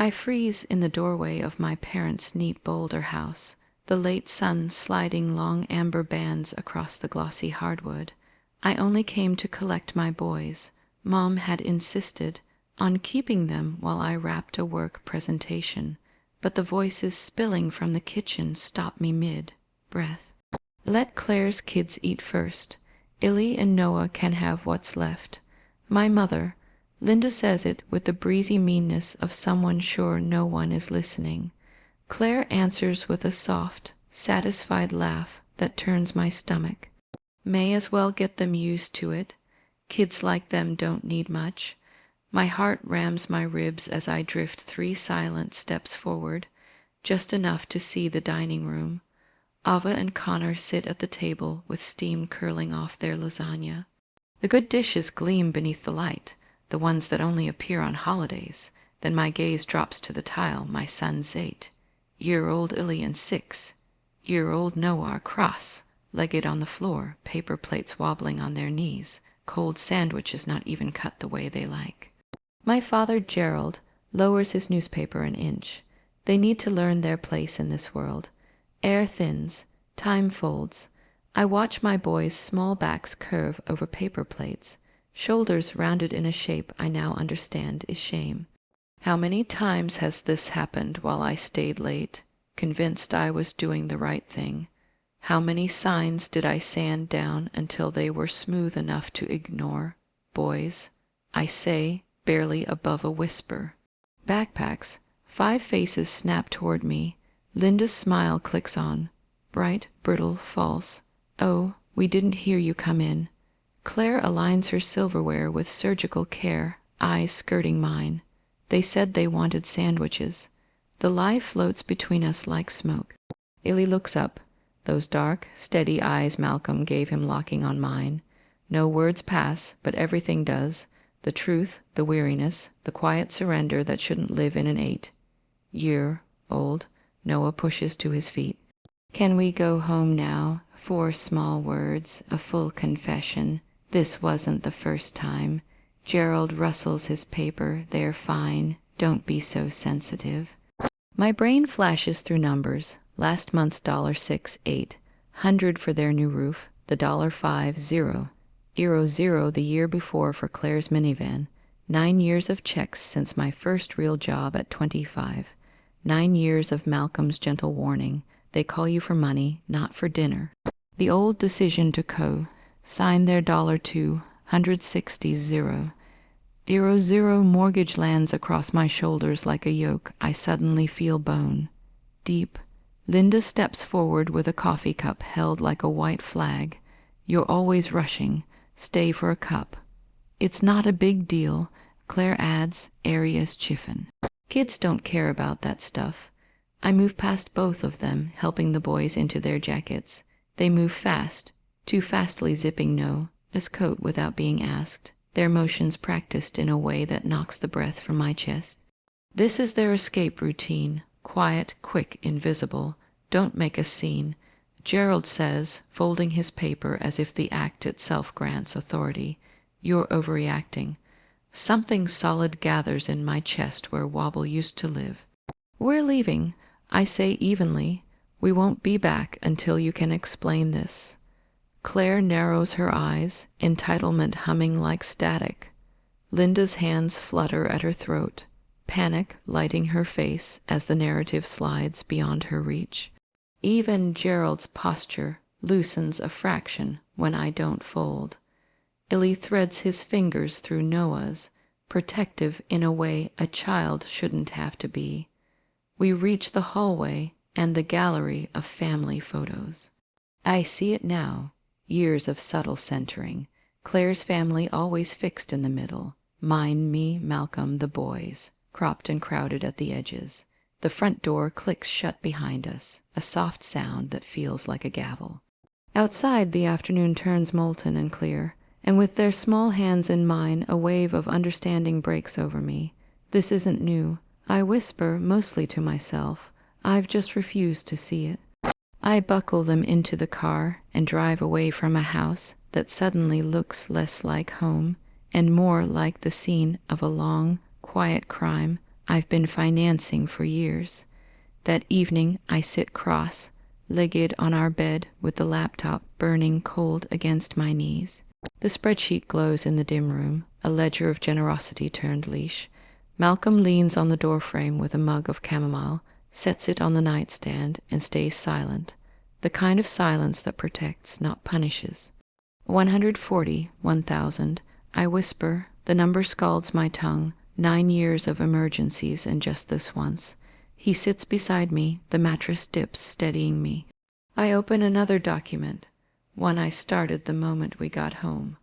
I freeze in the doorway of my parents' neat boulder house, the late sun sliding long amber bands across the glossy hardwood. I only came to collect my boys. Mom had insisted on keeping them while I wrapped a work presentation, but the voices spilling from the kitchen stopped me mid-breath. Let Claire's kids eat first. Illy and Noah can have what's left. My mother, Linda says it with the breezy meanness of someone sure no one is listening. Claire answers with a soft, satisfied laugh that turns my stomach. May as well get them used to it. Kids like them don't need much. My heart rams my ribs as I drift 3 silent steps forward, just enough to see the dining room. Ava and Connor sit at the table with steam curling off their lasagna. The good dishes gleam beneath the light, the ones that only appear on holidays. Then my gaze drops to the tile. My son's 8. Year-old Ilian 6. Year-old Noah are cross-legged on the floor, paper plates wobbling on their knees, cold sandwiches not even cut the way they like. My father, Gerald, lowers his newspaper an inch. They need to learn their place in this world. Air thins, time folds. I watch my boys' small backs curve over paper plates, shoulders rounded in a shape I now understand is shame. How many times has this happened while I stayed late, convinced I was doing the right thing? How many signs did I sand down until they were smooth enough to ignore? Boys, I say, barely above a whisper. Backpacks, 5 faces snap toward me. Linda's smile clicks on. Bright, brittle, false. Oh, we didn't hear you come in. Claire aligns her silverware with surgical care, eyes skirting mine. They said they wanted sandwiches. The lie floats between us like smoke. Illy looks up. Those dark, steady eyes Malcolm gave him locking on mine. No words pass, but everything does. The truth, the weariness, the quiet surrender that shouldn't live in an 8-year-old. Noah pushes to his feet. Can we go home now? 4 small words, a full confession. This wasn't the first time. Gerald rustles his paper. They're fine. Don't be so sensitive. My brain flashes through numbers. Last month's $6.8, 100 for their new roof, the $5.0, €0 the year before for Claire's minivan, 9 years of checks since my first real job at 25, 9 years of Malcolm's gentle warning, they call you for money, not for dinner. The old decision to sign their $2, 160 0. €0 mortgage lands across my shoulders like a yoke. I suddenly feel bone. Deep. Linda steps forward with a coffee cup held like a white flag. You're always rushing. Stay for a cup. It's not a big deal, Claire adds, airy as chiffon. Kids don't care about that stuff. I move past both of them, helping the boys into their jackets. They move fast, too fastly zipping Noah's coat without being asked, their motions practiced in a way that knocks the breath from my chest. This is their escape routine, quiet, quick, invisible. Don't make a scene, Gerald says, folding his paper as if the act itself grants authority. You're overreacting. Something solid gathers in my chest where Wobble used to live. We're leaving, I say evenly. We won't be back until you can explain this. Claire narrows her eyes, entitlement humming like static. Linda's hands flutter at her throat, panic lighting her face as the narrative slides beyond her reach. Even Gerald's posture loosens a fraction when I don't fold. Illy threads his fingers through Noah's, protective in a way a child shouldn't have to be. We reach the hallway and the gallery of family photos. I see it now, years of subtle centering. Claire's family always fixed in the middle. Mine, me, Malcolm, the boys, cropped and crowded at the edges. The front door clicks shut behind us, a soft sound that feels like a gavel. Outside, the afternoon turns molten and clear, and with their small hands in mine, a wave of understanding breaks over me. This isn't new. I whisper, mostly to myself. I've just refused to see it. I buckle them into the car and drive away from a house that suddenly looks less like home and more like the scene of a long, quiet crime I've been financing for years. That evening I sit cross-legged on our bed with the laptop burning cold against my knees. The spreadsheet glows in the dim room, a ledger of generosity turned leash. Malcolm leans on the doorframe with a mug of chamomile, sets it on the nightstand, and stays silent, the kind of silence that protects, not punishes. 140, 1,000, I whisper, the number scalds my tongue, 9 years of emergencies and just this once. He sits beside me, the mattress dips, steadying me. I open another document, one I started the moment we got home.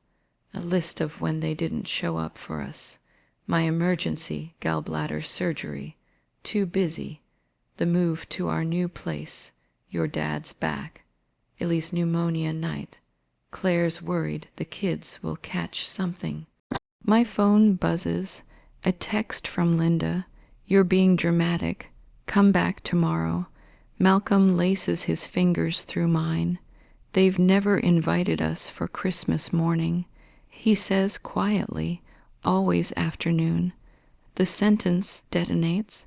A list of when they didn't show up for us. My emergency gallbladder surgery. Too busy. The move to our new place. Your dad's back. Illy's pneumonia night. Claire's worried the kids will catch something. My phone buzzes. A text from Linda. You're being dramatic. Come back tomorrow. Malcolm laces his fingers through mine. They've never invited us for Christmas morning. He says quietly, always afternoon. The sentence detonates.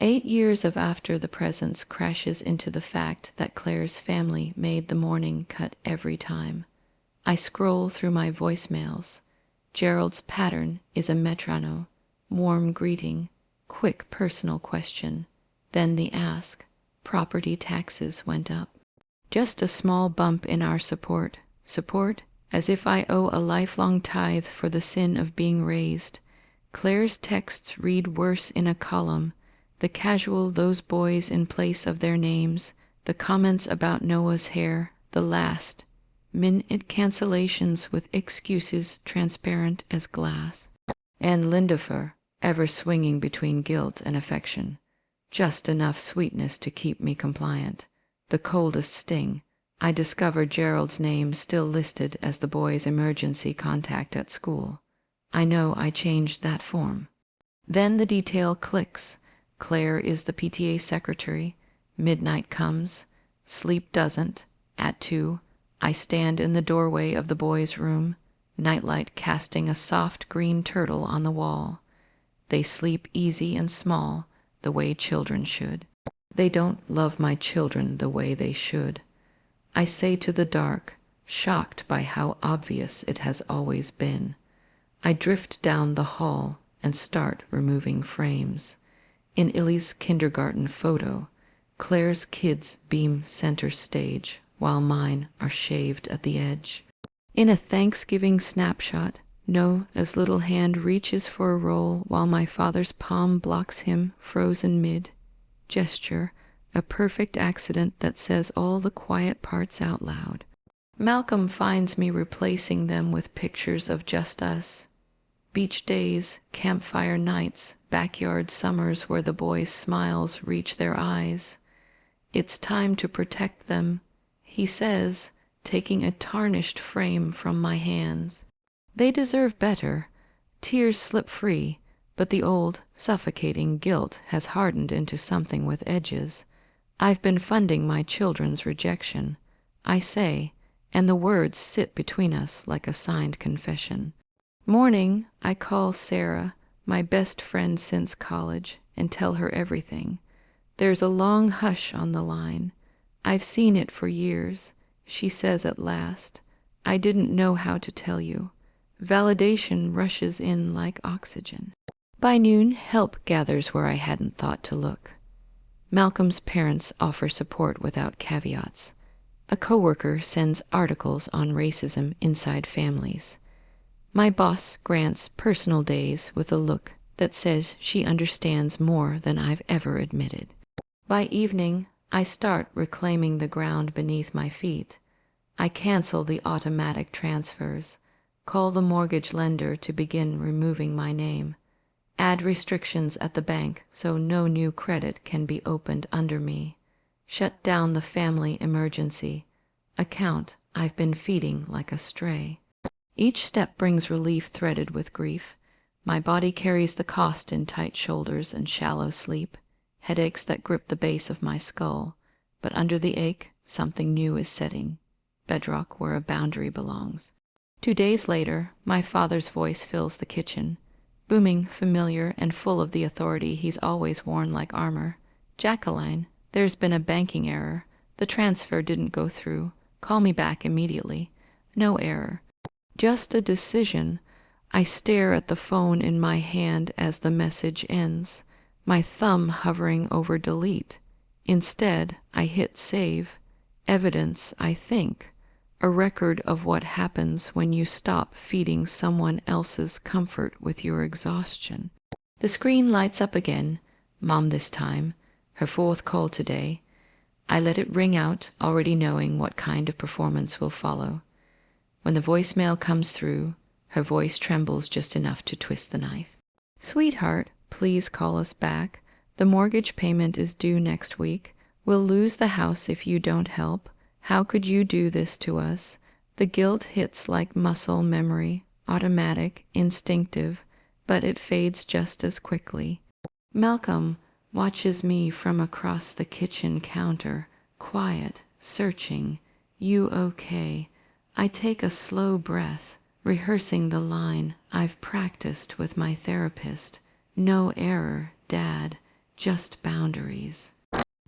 8 years of after the presence crashes into the fact that Claire's family made the morning cut every time. I scroll through my voicemails. Gerald's pattern is a metronome, warm greeting, quick personal question. Then the ask. Property taxes went up. Just a small bump in our support. Support? As if I owe a lifelong tithe for the sin of being raised. Claire's texts read worse in a column. The casual those boys in place of their names. The comments about Noah's hair. The last. Minute cancellations with excuses transparent as glass. And Lindifer, ever swinging between guilt and affection. Just enough sweetness to keep me compliant. The coldest sting. I discover Gerald's name still listed as the boy's emergency contact at school. I know I changed that form. Then the detail clicks. Claire is the PTA secretary. Midnight comes. Sleep doesn't. At 2, I stand in the doorway of the boys' room, nightlight casting a soft green turtle on the wall. They sleep easy and small, the way children should. They don't love my children the way they should. I say to the dark, shocked by how obvious it has always been. I drift down the hall and start removing frames. In Illy's kindergarten photo, Claire's kids beam center stage, while mine are shaved at the edge. In a Thanksgiving snapshot, Noah's little hand reaches for a roll while my father's palm blocks him, frozen mid. Gesture, a perfect accident that says all the quiet parts out loud. Malcolm finds me replacing them with pictures of just us. Beach days, campfire nights, backyard summers where the boys' smiles reach their eyes. It's time to protect them, he says, taking a tarnished frame from my hands. They deserve better. Tears slip free, but the old, suffocating guilt has hardened into something with edges. I've been funding my children's rejection, I say, and the words sit between us like a signed confession. Morning, I call Sarah, my best friend since college, and tell her everything. There's a long hush on the line. I've seen it for years, she says at last. I didn't know how to tell you. Validation rushes in like oxygen. By noon, help gathers where I hadn't thought to look. Malcolm's parents offer support without caveats. A coworker sends articles on racism inside families. My boss grants personal days with a look that says she understands more than I've ever admitted. By evening, I start reclaiming the ground beneath my feet. I cancel the automatic transfers, call the mortgage lender to begin removing my name, add restrictions at the bank so no new credit can be opened under me, shut down the family emergency account I've been feeding like a stray. Each step brings relief threaded with grief. My body carries the cost in tight shoulders and shallow sleep, headaches that grip the base of my skull, but under the ache, something new is setting, bedrock where a boundary belongs. 2 days later, my father's voice fills the kitchen. booming, familiar, and full of the authority he's always worn like armor. Jacqueline, there's been a banking error. The transfer didn't go through. Call me back immediately. No error. Just a decision. I stare at the phone in my hand as the message ends, my thumb hovering over delete. Instead, I hit save. Evidence, I think. A record of what happens when you stop feeding someone else's comfort with your exhaustion. The screen lights up again. Mom this time. Her fourth call today. I let it ring out, already knowing what kind of performance will follow. When the voicemail comes through, her voice trembles just enough to twist the knife. Sweetheart, please call us back. The mortgage payment is due next week. We'll lose the house if you don't help. How could you do this to us? The guilt hits like muscle memory, automatic, instinctive, but it fades just as quickly. Malcolm watches me from across the kitchen counter, quiet, searching. You okay? I take a slow breath, rehearsing the line I've practiced with my therapist. No error, Dad, just boundaries.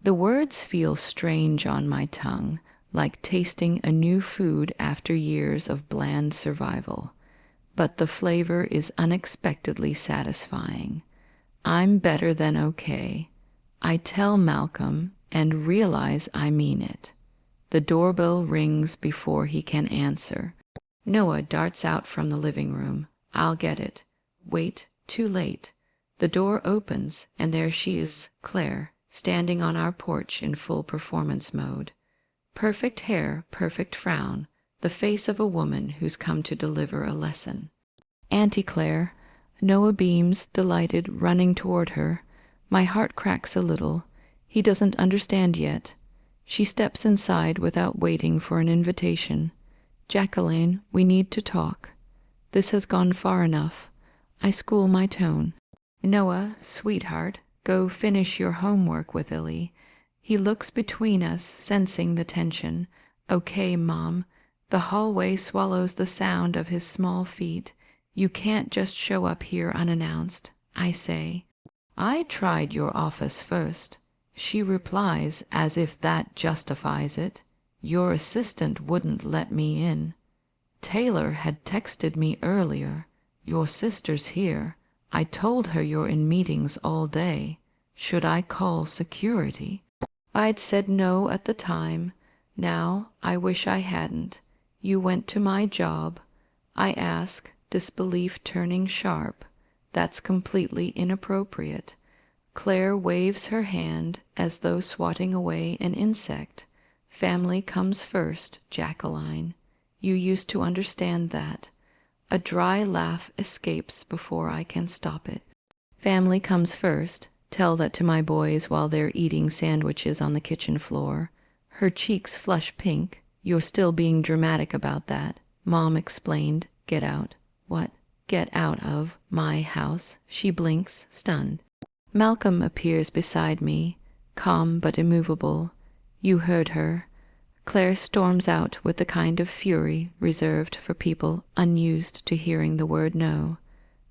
The words feel strange on my tongue, like tasting a new food after years of bland survival. But the flavor is unexpectedly satisfying. I'm better than okay. I tell Malcolm and realize I mean it. The doorbell rings before he can answer. Noah darts out from the living room. I'll get it. Wait, too late. The door opens, and there she is, Claire, standing on our porch in full performance mode. Perfect hair, perfect frown, the face of a woman who's come to deliver a lesson. Auntie Claire. Noah beams, delighted, running toward her. My heart cracks a little. He doesn't understand yet. She steps inside without waiting for an invitation. Jacqueline, we need to talk. This has gone far enough. I school my tone. Noah, sweetheart, go finish your homework with Illy. He looks between us, sensing the tension. Okay, Mom. The hallway swallows the sound of his small feet. You can't just show up here unannounced, I say. I tried your office first. She replies as if that justifies it. Your assistant wouldn't let me in. Taylor had texted me earlier. Your sister's here. I told her you're in meetings all day. Should I call security? I'd said no at the time. Now I wish I hadn't. You went to my job. I ask, disbelief turning sharp. That's completely inappropriate. Claire waves her hand as though swatting away an insect. Family comes first, Jacqueline. You used to understand that. A dry laugh escapes before I can stop it. Family comes first. Tell that to my boys while they're eating sandwiches on the kitchen floor. Her cheeks flush pink. You're still being dramatic about that. Mom explained. Get out. What? Get out of my house. She blinks, stunned. Malcolm appears beside me, calm but immovable. You heard her. Claire storms out with the kind of fury reserved for people unused to hearing the word no.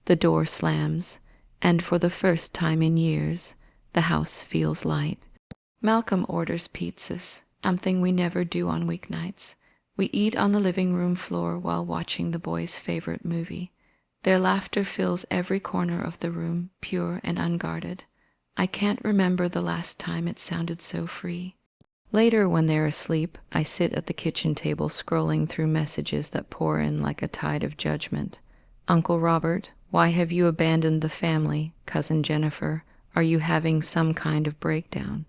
The door slams, and for the first time in years, the house feels light. Malcolm orders pizzas, something we never do on weeknights. We eat on the living room floor while watching the boys' favorite movie. Their laughter fills every corner of the room, pure and unguarded. I can't remember the last time it sounded so free. Later, when they're asleep, I sit at the kitchen table scrolling through messages that pour in like a tide of judgment. Uncle Robert, why have you abandoned the family? Cousin Jennifer, are you having some kind of breakdown?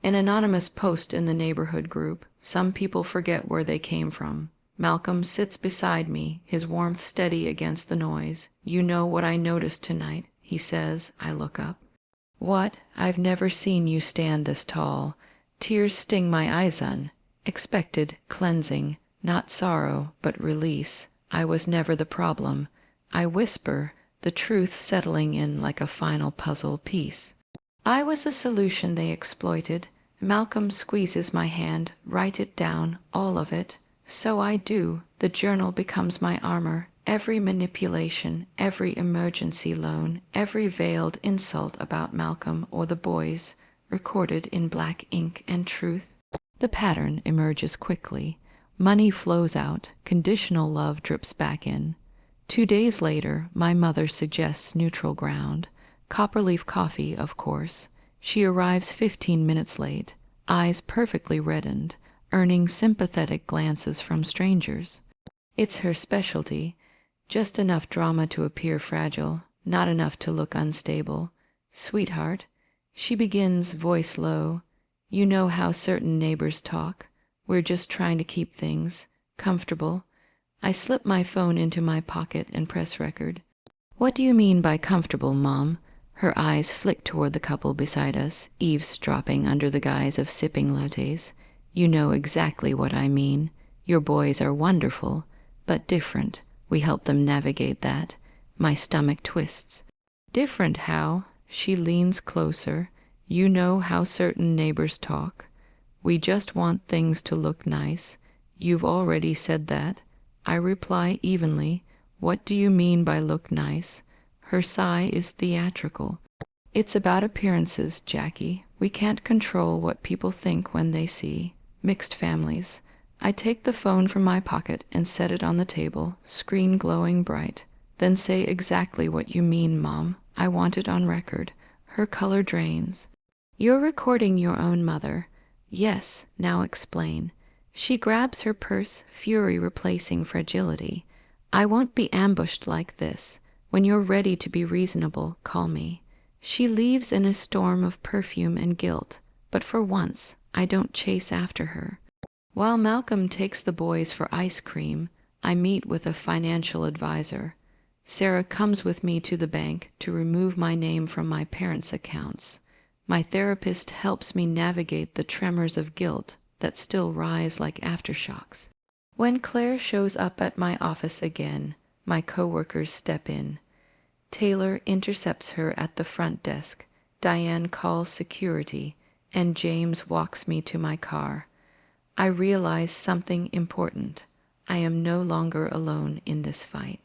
An anonymous post in the neighborhood group. Some people forget where they came from. Malcolm sits beside me, his warmth steady against the noise. You know what I noticed tonight, he says. I look up. What? I've never seen you stand this tall. Tears sting my eyes on. Expected, cleansing, not sorrow, but release. I was never the problem. I whisper, the truth settling in like a final puzzle piece. I was the solution they exploited. Malcolm squeezes my hand. Write it down, all of it. So I do. The journal becomes my armor. Every manipulation, every emergency loan, every veiled insult about Malcolm or the boys, recorded in black ink and truth. The pattern emerges quickly. Money flows out, conditional love drips back in. 2 days later, my mother suggests neutral ground. Copperleaf coffee, of course. She arrives 15 minutes late, eyes perfectly reddened, earning sympathetic glances from strangers. It's her specialty. Just enough drama to appear fragile, not enough to look unstable. "Sweetheart," she begins, voice low, "you know how certain neighbors talk. We're just trying to keep things comfortable." I slip my phone into my pocket and press record. "What do you mean by comfortable, Mom?" Her eyes flick toward the couple beside us, eavesdropping under the guise of sipping lattes. "You know exactly what I mean. Your boys are wonderful, but different. We help them navigate that." My stomach twists. "Different how?" She leans closer. "You know how certain neighbors talk. We just want things to look nice. You've already said that." I reply evenly. "What do you mean by look nice?" Her sigh is theatrical. "It's about appearances, Jackie. We can't control what people think when they see mixed families." I take the phone from my pocket and set it on the table, screen glowing bright. "Then say exactly what you mean, Mom. I want it on record." Her color drains. "You're recording your own mother." "Yes, now explain." She grabs her purse, fury replacing fragility. "I won't be ambushed like this. When you're ready to be reasonable, call me." She leaves in a storm of perfume and guilt, but for once, I don't chase after her. While Malcolm takes the boys for ice cream, I meet with a financial advisor. Sarah comes with me to the bank to remove my name from my parents' accounts. My therapist helps me navigate the tremors of guilt that still rise like aftershocks. When Claire shows up at my office again, my coworkers step in. Taylor intercepts her at the front desk. Diane calls security, and James walks me to my car. I realize something important. I am no longer alone in this fight.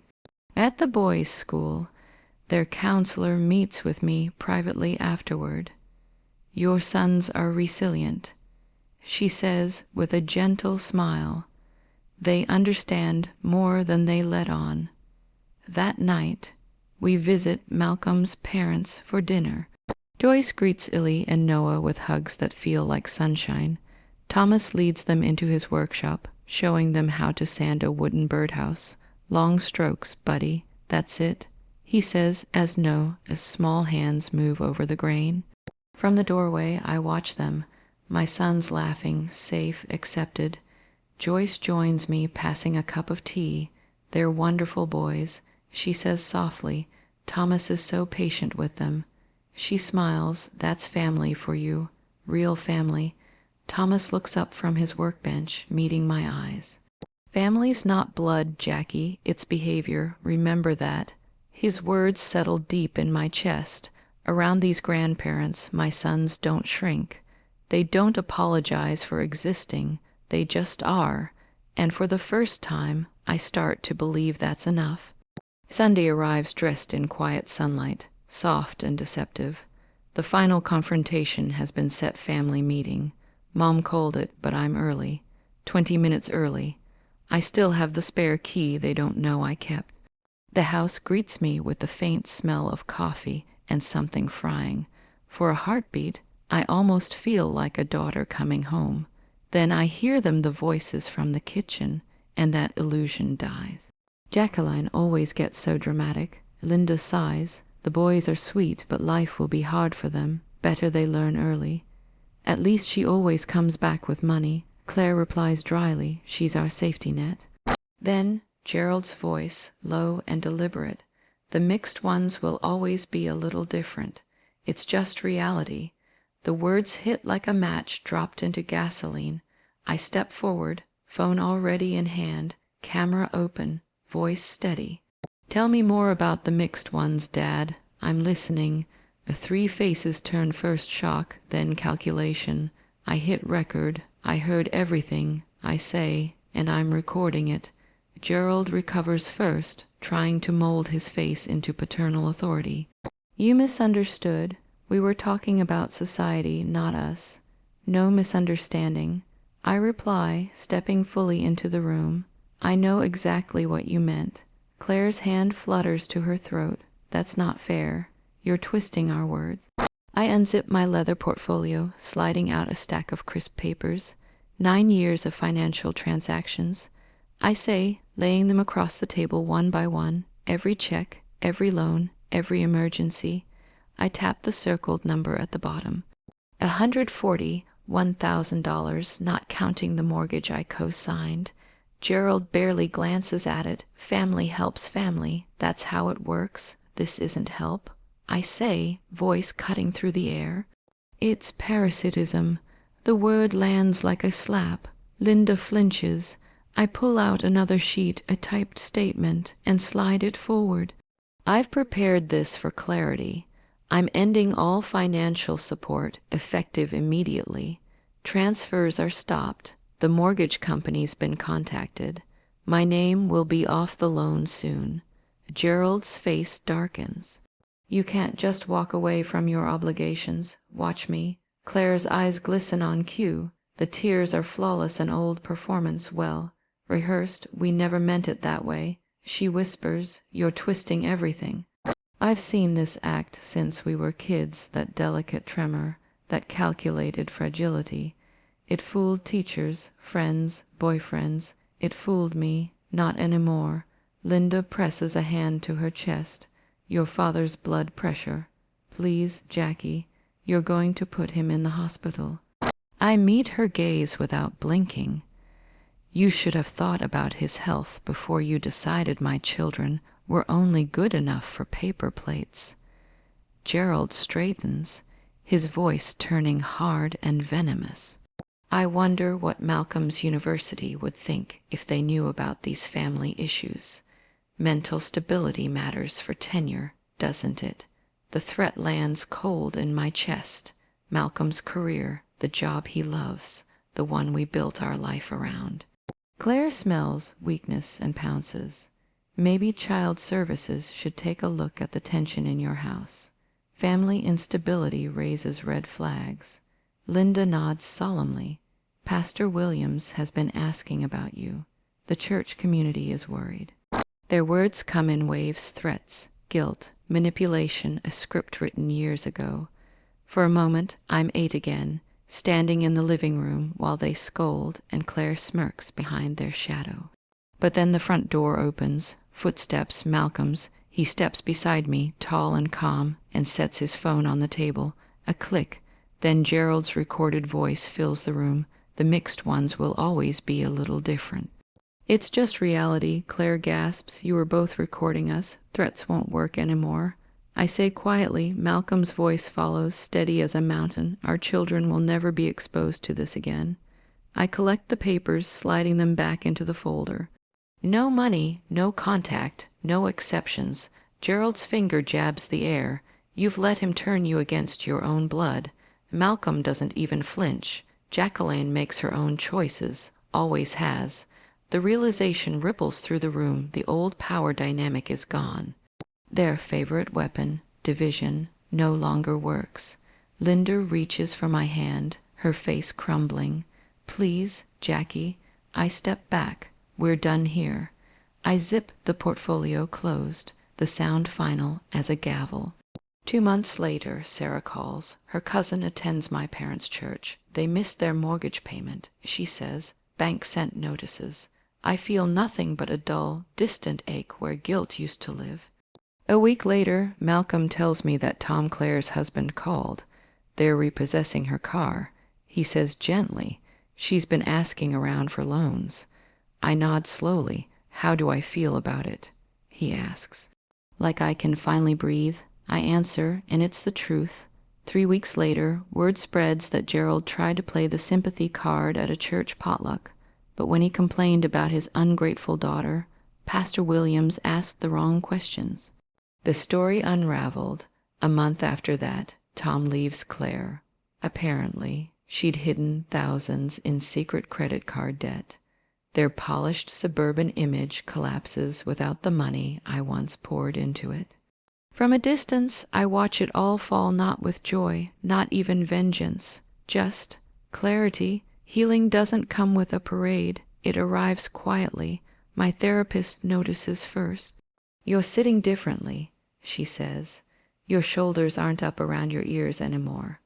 At the boys' school, their counselor meets with me privately afterward. "Your sons are resilient," she says with a gentle smile. "They understand more than they let on." That night, we visit Malcolm's parents for dinner. Joyce greets Illy and Noah with hugs that feel like sunshine. Thomas leads them into his workshop, showing them how to sand a wooden birdhouse. "Long strokes, buddy. That's it," he says as small hands move over the grain. From the doorway, I watch them, my sons laughing, safe, accepted. Joyce joins me, passing a cup of tea. "They're wonderful boys," she says softly. "Thomas is so patient with them." She smiles. "That's family for you. Real family." Thomas looks up from his workbench, meeting my eyes. "Family's not blood, Jackie. It's behavior. Remember that." His words settle deep in my chest. Around these grandparents, my sons don't shrink. They don't apologize for existing. They just are. And for the first time, I start to believe that's enough. Sunday arrives dressed in quiet sunlight, soft and deceptive. The final confrontation has been set family meeting. Mom called it, but I'm early. 20 minutes early. I still have the spare key they don't know I kept. The house greets me with the faint smell of coffee and something frying. For a heartbeat, I almost feel like a daughter coming home. Then I hear the voices from the kitchen, and that illusion dies. Jacqueline always gets so dramatic. Linda sighs. "The boys are sweet, but life will be hard for them. Better they learn early." At least she always comes back with money. Claire replies dryly, "She's our safety net." Then Gerald's voice, low and deliberate. "The mixed ones will always be a little different. It's just reality." The words hit like a match dropped into gasoline. I step forward, phone already in hand, camera open, voice steady. "Tell me more about the mixed ones, Dad. I'm listening." 3 faces turn, first shock, then calculation. I hit record. I heard everything, I say, and I'm recording it. Gerald recovers first, trying to mold his face into paternal authority. You misunderstood. We were talking about society, not us. No misunderstanding. I reply, stepping fully into the room. I know exactly what you meant. Claire's hand flutters to her throat. That's not fair. You're twisting our words. I unzip my leather portfolio, sliding out a stack of crisp papers. 9 years of financial transactions. I say, laying them across the table one by one, every check, every loan, every emergency. I tap the circled number at the bottom. $141,000, not counting the mortgage I co-signed. Gerald barely glances at it. Family helps family. That's how it works. This isn't help. I say, voice cutting through the air. It's parasitism. The word lands like a slap. Linda flinches. I pull out another sheet, a typed statement, and slide it forward. I've prepared this for clarity. I'm ending all financial support, effective immediately. Transfers are stopped. The mortgage company's been contacted. My name will be off the loan soon. Gerald's face darkens. You can't just walk away from your obligations. Watch me. Claire's eyes glisten on cue. The tears are flawless, an old performance, well rehearsed. We never meant it that way. She whispers, you're twisting everything. I've seen this act since we were kids, that delicate tremor, that calculated fragility. It fooled teachers, friends, boyfriends. It fooled me, not anymore. Linda presses a hand to her chest. Your father's blood pressure. Please, Jackie, you're going to put him in the hospital. I meet her gaze without blinking. You should have thought about his health before you decided my children were only good enough for paper plates. Gerald straightens, his voice turning hard and venomous. I wonder what Malcolm's university would think if they knew about these family issues. Mental stability matters for tenure, doesn't it? The threat lands cold in my chest. Malcolm's career, the job he loves, the one we built our life around. Claire smells weakness and pounces. Maybe child services should take a look at the tension in your house. Family instability raises red flags. Linda nods solemnly. Pastor Williams has been asking about you. The church community is worried. Their words come in waves, threats, guilt, manipulation, a script written years ago. For a moment, I'm 8 again, standing in the living room while they scold and Claire smirks behind their shadow. But then the front door opens, footsteps, Malcolm's. He steps beside me, tall and calm, and sets his phone on the table. A click, then Gerald's recorded voice fills the room. The mixed ones will always be a little different. It's just reality, Claire gasps. You were both recording us. Threats won't work anymore. I say quietly, Malcolm's voice follows, steady as a mountain. Our children will never be exposed to this again. I collect the papers, sliding them back into the folder. No money, no contact, no exceptions. Gerald's finger jabs the air. You've let him turn you against your own blood. Malcolm doesn't even flinch. Jacqueline makes her own choices, always has. The realization ripples through the room. The old power dynamic is gone. Their favorite weapon, division, no longer works. Linda reaches for my hand, her face crumbling. Please, Jackie. I step back. We're done here. I zip the portfolio closed, the sound final as a gavel. 2 months later, Sarah calls. Her cousin attends my parents' church. They missed their mortgage payment, she says. Bank sent notices. I feel nothing but a dull, distant ache where guilt used to live. A week later, Malcolm tells me that Tom Claire's husband called. They're repossessing her car. He says gently, she's been asking around for loans. I nod slowly. How do I feel about it? He asks. Like I can finally breathe. I answer, and it's the truth. 3 weeks later, word spreads that Gerald tried to play the sympathy card at a church potluck, but when he complained about his ungrateful daughter, Pastor Williams asked the wrong questions. The story unraveled. A month after that, Tom leaves Claire. Apparently, she'd hidden thousands in secret credit card debt. Their polished suburban image collapses without the money I once poured into it. From a distance, I watch it all fall, not with joy, not even vengeance, just clarity. Healing doesn't come with a parade. It arrives quietly. My therapist notices first. "You're sitting differently," she says. "Your shoulders aren't up around your ears anymore."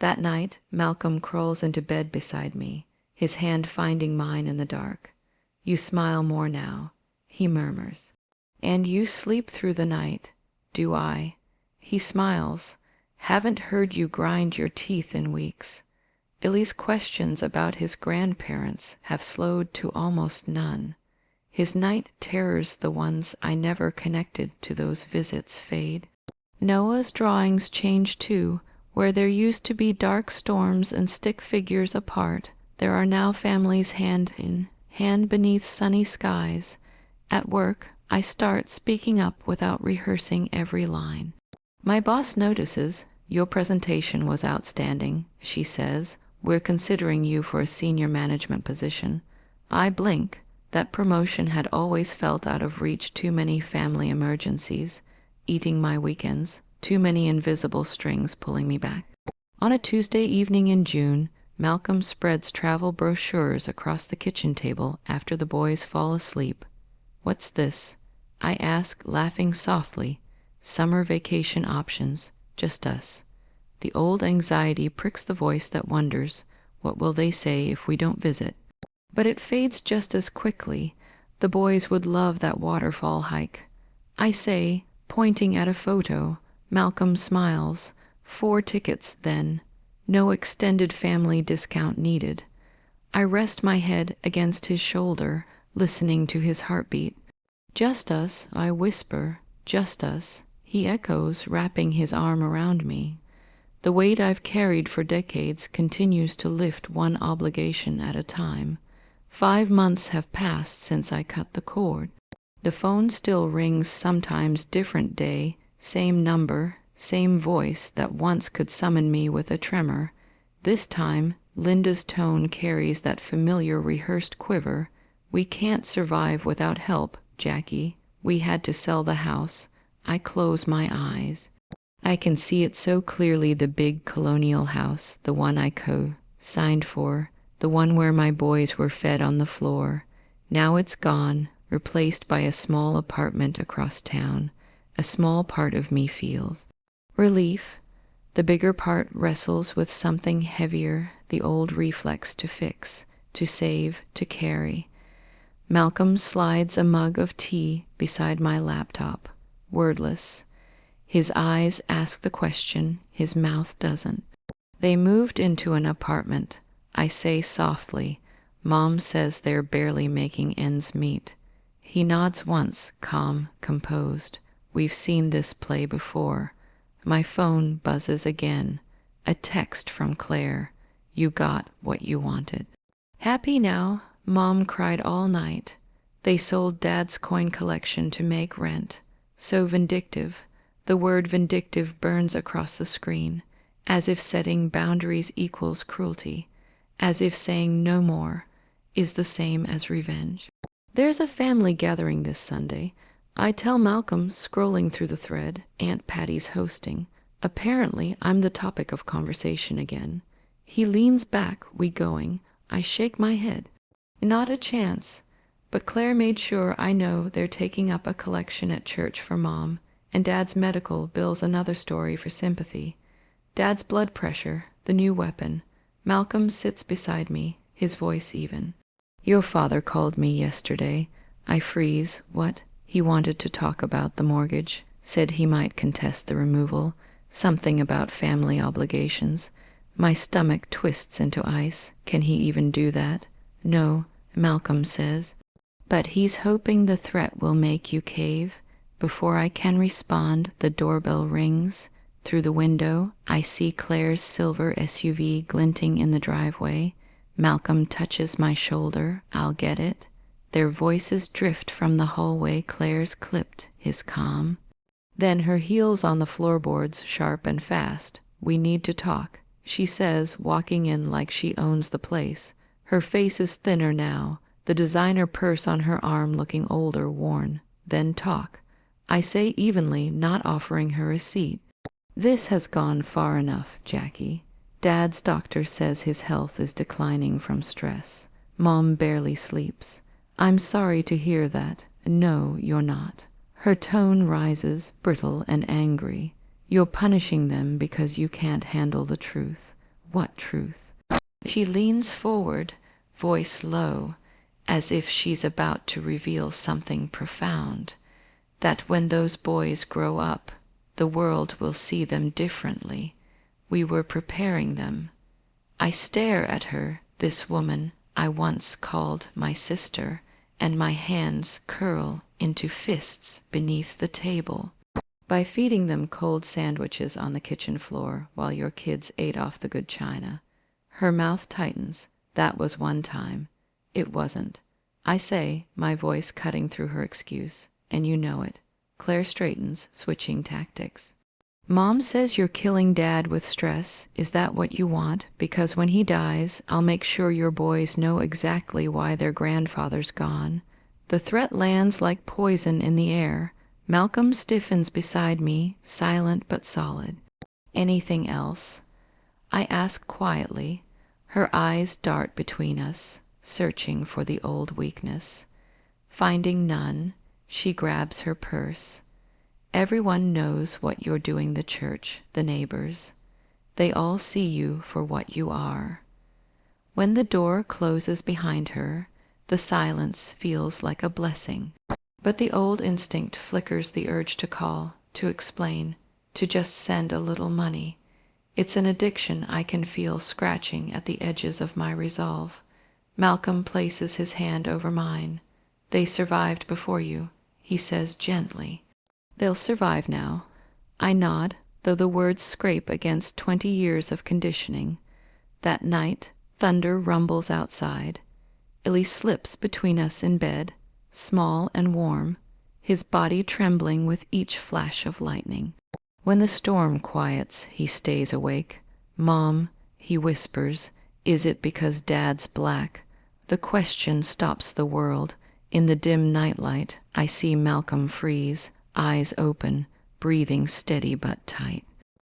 That night, Malcolm crawls into bed beside me, his hand finding mine in the dark. "You smile more now," he murmurs. "And you sleep through the night." "Do I?" He smiles. "Haven't heard you grind your teeth in weeks." Ellie's questions about his grandparents have slowed to almost none. His night terrors, the ones I never connected to those visits, fade. Noah's drawings change too. Where there used to be dark storms and stick figures apart, there are now families hand in hand beneath sunny skies. At work, I start speaking up without rehearsing every line. My boss notices. "Your presentation was outstanding," she says. "We're considering you for a senior management position." I blink. That promotion had always felt out of reach. Too many family emergencies, eating my weekends, too many invisible strings pulling me back. On a Tuesday evening in June, Malcolm spreads travel brochures across the kitchen table after the boys fall asleep. "What's this?" I ask, laughing softly. "Summer vacation options, just us." The old anxiety pricks the voice that wonders, what will they say if we don't visit? But it fades just as quickly. The boys would love that waterfall hike. I say, pointing at a photo. Malcolm smiles. 4 tickets, then. No extended family discount needed. I rest my head against his shoulder, listening to his heartbeat. "Just us," I whisper. "Just us." He echoes, wrapping his arm around me. The weight I've carried for decades continues to lift one obligation at a time. 5 months have passed since I cut the cord. The phone still rings, sometimes different day, same number, same voice that once could summon me with a tremor. This time, Linda's tone carries that familiar rehearsed quiver. "We can't survive without help, Jackie. We had to sell the house." I close my eyes. I can see it so clearly, the big colonial house, the one I co-signed for, the one where my boys were fed on the floor. Now it's gone, replaced by a small apartment across town. A small part of me feels relief. The bigger part wrestles with something heavier, the old reflex to fix, to save, to carry. Malcolm slides a mug of tea beside my laptop, wordless. His eyes ask the question, his mouth doesn't. "They moved into an apartment." I say softly. "Mom says they're barely making ends meet." He nods once, calm, composed. "We've seen this play before." My phone buzzes again. A text from Claire. "You got what you wanted." "Happy now?" Mom cried all night. They sold Dad's coin collection to make rent. So vindictive. The word vindictive burns across the screen, as if setting boundaries equals cruelty, as if saying no more is the same as revenge. There's a family gathering this Sunday. I tell Malcolm, scrolling through the thread, Aunt Patty's hosting. Apparently, I'm the topic of conversation again. He leans back, "We going?" I shake my head. "Not a chance." But Claire made sure I know they're taking up a collection at church for Mom, and Dad's medical bill's another story for sympathy. Dad's blood pressure, the new weapon. Malcolm sits beside me, his voice even. "Your father called me yesterday." I freeze. "What?" He wanted to talk about the mortgage, said he might contest the removal, something about family obligations. My stomach twists into ice. Can he even do that? "No," Malcolm says. "But he's hoping the threat will make you cave." Before I can respond, the doorbell rings. Through the window, I see Claire's silver SUV glinting in the driveway. Malcolm touches my shoulder. "I'll get it." Their voices drift from the hallway. Claire's clipped, his calm. Then her heels on the floorboards, sharp and fast. "We need to talk," she says, walking in like she owns the place. Her face is thinner now, the designer purse on her arm looking old or worn. Then talk. I say evenly, not offering her a seat. This has gone far enough, Jackie. Dad's doctor says his health is declining from stress. Mom barely sleeps. I'm sorry to hear that. No, you're not. Her tone rises, brittle and angry. You're punishing them because you can't handle the truth. What truth? She leans forward, voice low, as if she's about to reveal something profound. That when those boys grow up, the world will see them differently. We were preparing them. I stare at her, this woman I once called my sister, and my hands curl into fists beneath the table. By feeding them cold sandwiches on the kitchen floor while your kids ate off the good china. Her mouth tightens. That was one time. It wasn't. I say, my voice cutting through her excuse, and you know it. Claire straightens, switching tactics. Mom says you're killing Dad with stress. Is that what you want? Because when he dies, I'll make sure your boys know exactly why their grandfather's gone. The threat lands like poison in the air. Malcolm stiffens beside me, silent but solid. Anything else? I ask quietly. Her eyes dart between us, searching for the old weakness. Finding none, she grabs her purse. Everyone knows what you're doing, the church, the neighbors. They all see you for what you are. When the door closes behind her, the silence feels like a blessing. But the old instinct flickers the urge to call, to explain, to just send a little money. It's an addiction I can feel scratching at the edges of my resolve. Malcolm places his hand over mine. They survived before you, he says gently. They'll survive now. I nod, though the words scrape against 20 years of conditioning. That night, thunder rumbles outside. Illy slips between us in bed, small and warm, his body trembling with each flash of lightning. When the storm quiets, he stays awake. Mom, he whispers, is it because Dad's black? The question stops the world. In the dim nightlight, I see Malcolm freeze, eyes open, breathing steady but tight.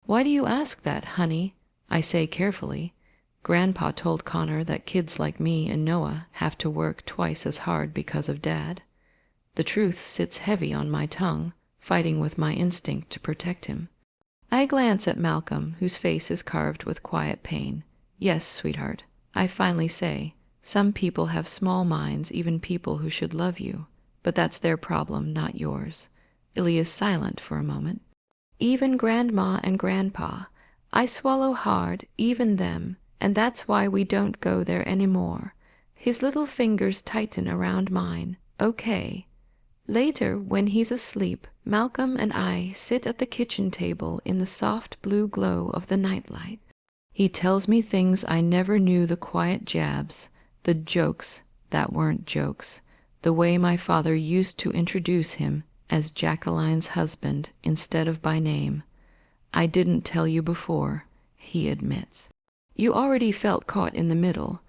Why do you ask that, honey? I say carefully. Grandpa told Connor that kids like me and Noah have to work twice as hard because of Dad. The truth sits heavy on my tongue, fighting with my instinct to protect him. I glance at Malcolm, whose face is carved with quiet pain. Yes, sweetheart, I finally say, some people have small minds, even people who should love you, but that's their problem, not yours. Illy is silent for a moment. Even Grandma and Grandpa. I swallow hard, even them, and that's why we don't go there anymore. His little fingers tighten around mine. Okay. Later, when he's asleep, Malcolm and I sit at the kitchen table in the soft blue glow of the nightlight. He tells me things I never knew, the quiet jabs, the jokes that weren't jokes, the way my father used to introduce him as Jacqueline's husband instead of by name. I didn't tell you before, he admits. You already felt caught in the middle.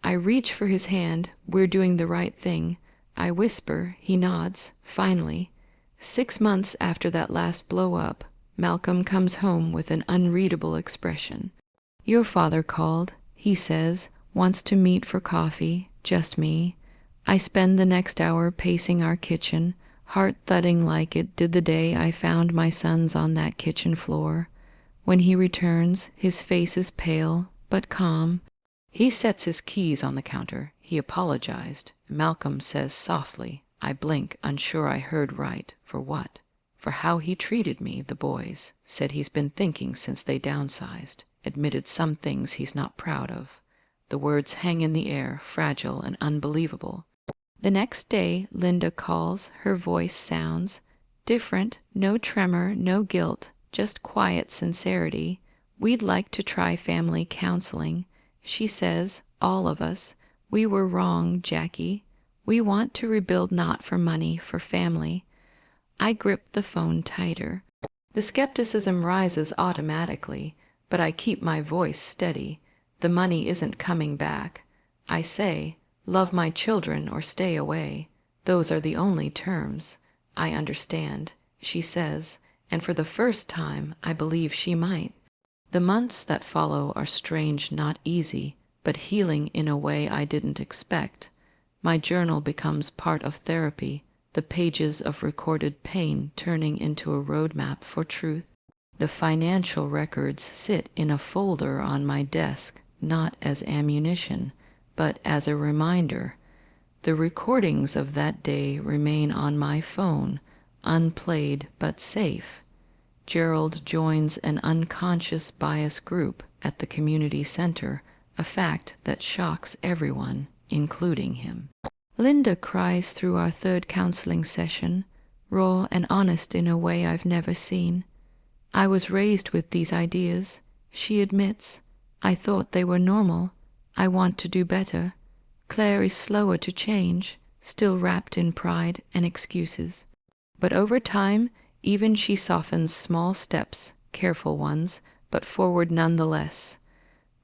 I reach for his hand. We're doing the right thing. I whisper. He nods. Finally, 6 months after that last blow-up, Malcolm comes home with an unreadable expression. Your father called, he says, wants to meet for coffee, just me. I spend the next hour pacing our kitchen, heart thudding like it did the day I found my sons on that kitchen floor. When he returns, his face is pale, but calm. He sets his keys on the counter. He apologized. Malcolm says softly. I blink, unsure I heard right. For what? For how he treated me, the boys. Said he's been thinking since they downsized. Admitted some things he's not proud of. The words hang in the air, fragile and unbelievable. The next day, Linda calls. Her voice sounds different. No tremor, no guilt, just quiet sincerity. We'd like to try family counseling. She says, all of us, we were wrong, Jackie. We want to rebuild, not for money, for family. I grip the phone tighter. The skepticism rises automatically, but I keep my voice steady. The money isn't coming back. I say, Love my children or stay away. Those are the only terms. I understand, she says, and for the first time I believe she might. The months that follow are strange, not easy, but healing in a way I didn't expect. My journal becomes part of therapy, the pages of recorded pain turning into a roadmap for truth. The financial records sit in a folder on my desk, not as ammunition, but as a reminder. The recordings of that day remain on my phone, unplayed but safe. Gerald joins an unconscious bias group at the community center, a fact that shocks everyone, including him. Linda cries through our third counseling session, raw and honest in a way I've never seen. I was raised with these ideas, she admits. I thought they were normal. I want to do better. Claire is slower to change, still wrapped in pride and excuses. But over time, even she softens small steps, careful ones, but forward nonetheless.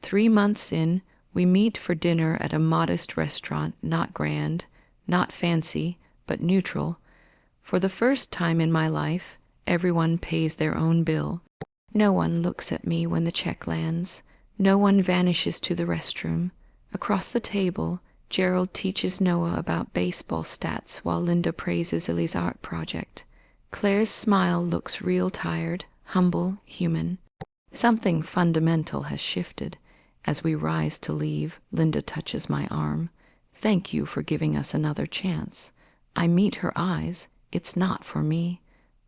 3 months in, we meet for dinner at a modest restaurant, not grand, not fancy, but neutral. For the first time in my life, everyone pays their own bill. No one looks at me when the check lands. No one vanishes to the restroom. Across the table, Gerald teaches Noah about baseball stats while Linda praises Illy's art project. Claire's smile looks real tired, humble, human. Something fundamental has shifted. As we rise to leave, Linda touches my arm. Thank you for giving us another chance. I meet her eyes. It's not for me.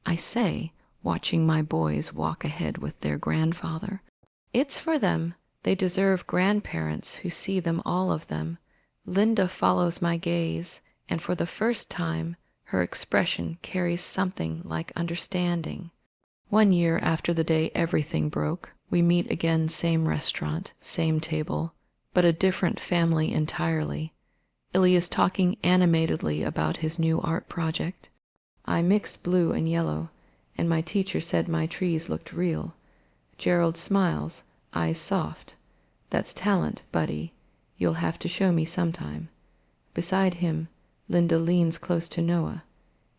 I say, watching my boys walk ahead with their grandfather. It's for them. They deserve grandparents who see them, all of them. Linda follows my gaze, and for the first time, her expression carries something like understanding. 1 year after the day everything broke, we meet again, same restaurant, same table, but a different family entirely. Illy is talking animatedly about his new art project. I mixed blue and yellow, and my teacher said my trees looked real. Gerald smiles, eyes soft. That's talent, buddy. You'll have to show me sometime. Beside him, Linda leans close to Noah.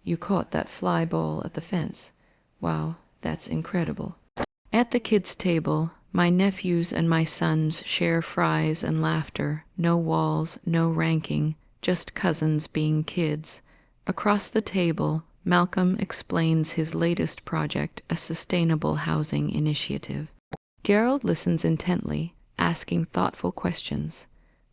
You caught that fly ball at the fence. Wow, that's incredible. At the kids' table, my nephews and my sons share fries and laughter, no walls, no ranking, just cousins being kids. Across the table, Malcolm explains his latest project, a sustainable housing initiative. Gerald listens intently, asking thoughtful questions.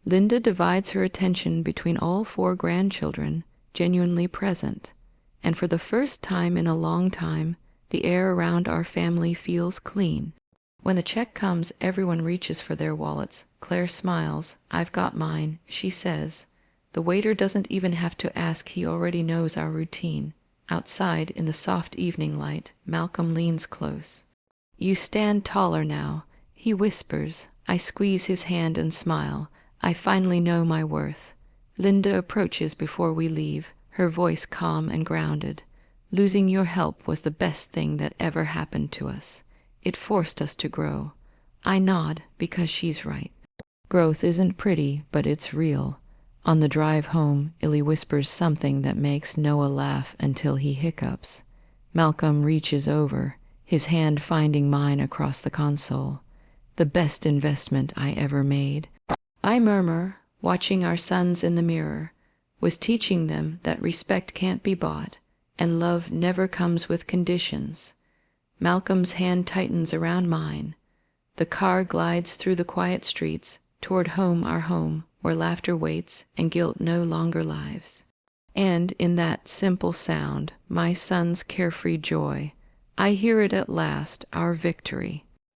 Linda divides her attention between all 4 grandchildren, genuinely present. And for the first time in a long time, the air around our family feels clean. When the check comes, everyone reaches for their wallets. Claire smiles. I've got mine, she says. The waiter doesn't even have to ask, he already knows our routine. Outside, in the soft evening light, Malcolm leans close. You stand taller now, he whispers. I squeeze his hand and smile. I finally know my worth. Linda approaches before we leave, her voice calm and grounded. Losing your help was the best thing that ever happened to us. It forced us to grow. I nod because she's right. Growth isn't pretty, but it's real. On the drive home, Illy whispers something that makes Noah laugh until he hiccups. Malcolm reaches over, his hand finding mine across the console. The best investment I ever made. I murmur, watching our sons in the mirror, was teaching them that respect can't be bought, and love never comes with conditions. Malcolm's hand tightens around mine. The car glides through the quiet streets, toward home, our home, where laughter waits and guilt no longer lives. And in that simple sound, my son's carefree joy, I hear it at last, our victory.